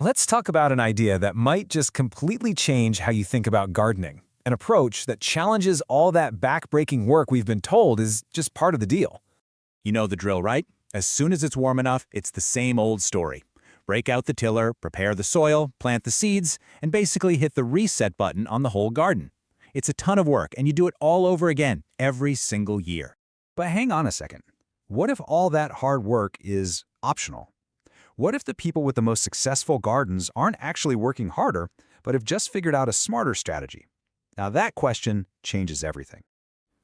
Let's talk about an idea that might just completely change how you think about gardening. An approach that challenges all that back-breaking work we've been told is just part of the deal. You know the drill, right? As soon as it's warm enough, it's the same old story. Break out the tiller, prepare the soil, plant the seeds, and basically hit the reset button on the whole garden. It's a ton of work, and you do it all over again, every single year. But hang on a second. What if all that hard work is optional? What if the people with the most successful gardens aren't actually working harder, but have just figured out a smarter strategy? Now that question changes everything.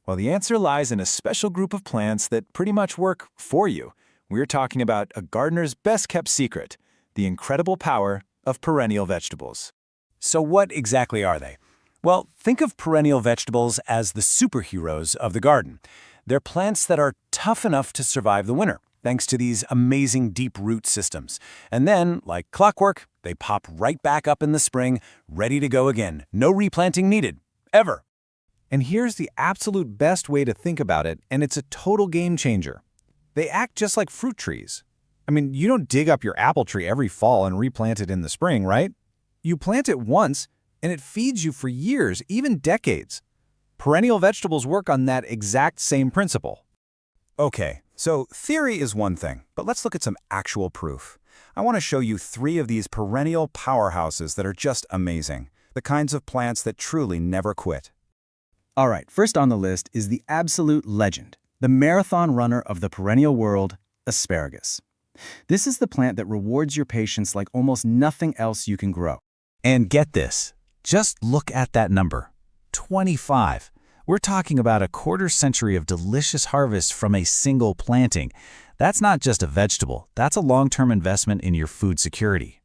Well, the answer lies in a special group of plants that pretty much work for you. We're talking about a gardener's best-kept secret, the incredible power of perennial vegetables. So what exactly are they? Well, think of perennial vegetables as the superheroes of the garden. They're plants that are tough enough to survive the winter, thanks to these amazing deep root systems. And then, like clockwork, they pop right back up in the spring, ready to go again. No replanting needed, ever. And here's the absolute best way to think about it, and it's a total game changer. They act just like fruit trees. I mean, you don't dig up your apple tree every fall and replant it in the spring, right? You plant it once, and it feeds you for years, even decades. Perennial vegetables work on that exact same principle. Okay, so theory is one thing, but let's look at some actual proof. I want to show you 3 of these perennial powerhouses that are just amazing, the kinds of plants that truly never quit. All right, first on the list is the absolute legend, the marathon runner of the perennial world, asparagus. This is the plant that rewards your patience like almost nothing else you can grow. And get this, just look at that number, 25. We're talking about a quarter-century of delicious harvests from a single planting. That's not just a vegetable, that's a long-term investment in your food security.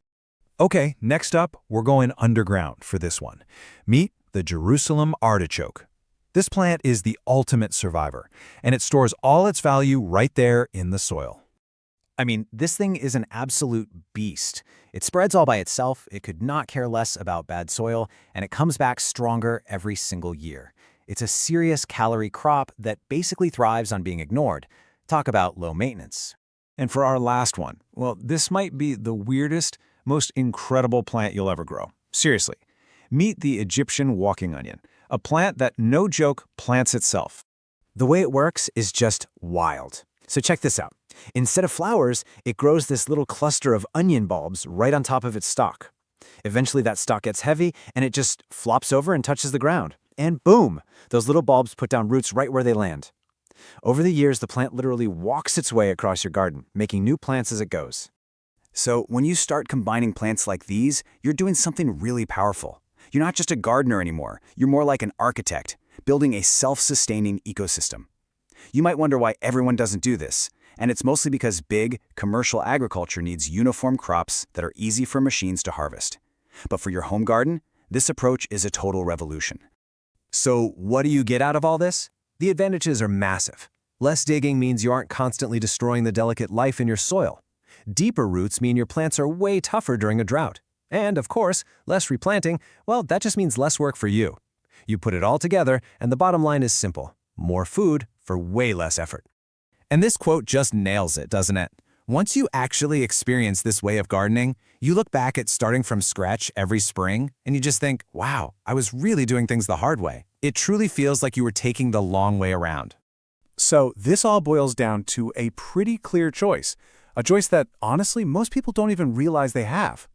Okay, next up, we're going underground for this one. Meet the Jerusalem artichoke. This plant is the ultimate survivor, and it stores all its value right there in the soil. I mean, this thing is an absolute beast. It spreads all by itself, it could not care less about bad soil, and it comes back stronger every single year. It's a serious calorie crop that basically thrives on being ignored. Talk about low maintenance. And for our last one, well, this might be the weirdest, most incredible plant you'll ever grow. Seriously, meet the Egyptian walking onion, a plant that, no joke, plants itself. The way it works is just wild. So check this out. Instead of flowers, it grows this little cluster of onion bulbs right on top of its stalk. Eventually that stalk gets heavy and it just flops over and touches the ground. And boom, those little bulbs put down roots right where they land. Over the years, the plant literally walks its way across your garden, making new plants as it goes. So when you start combining plants like these, you're doing something really powerful. You're not just a gardener anymore, you're more like an architect, building a self-sustaining ecosystem. You might wonder why everyone doesn't do this, and it's mostly because big, commercial agriculture needs uniform crops that are easy for machines to harvest. But for your home garden, this approach is a total revolution. So what do you get out of all this? The advantages are massive. Less digging means you aren't constantly destroying the delicate life in your soil. Deeper roots mean your plants are way tougher during a drought. And, of course, less replanting, well, that just means less work for you. You put it all together, and the bottom line is simple. More food for way less effort. And this quote just nails it, doesn't it? Once you actually experience this way of gardening, you look back at starting from scratch every spring, and you just think, wow, I was really doing things the hard way. It truly feels like you were taking the long way around. So this all boils down to a pretty clear choice. A choice that, honestly, most people don't even realize they have.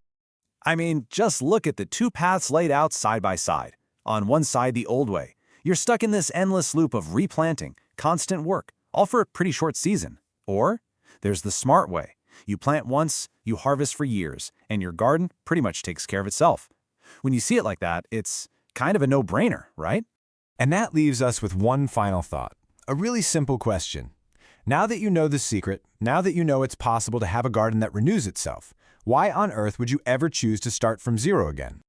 I mean, just look at the 2 paths laid out side by side. On one side, the old way. You're stuck in this endless loop of replanting, constant work, all for a pretty short season. Or there's the smart way. You plant once, you harvest for years, and your garden pretty much takes care of itself. When you see it like that, it's kind of a no-brainer, right? And that leaves us with one final thought. A really simple question. Now that you know the secret, now that you know it's possible to have a garden that renews itself, why on earth would you ever choose to start from zero again?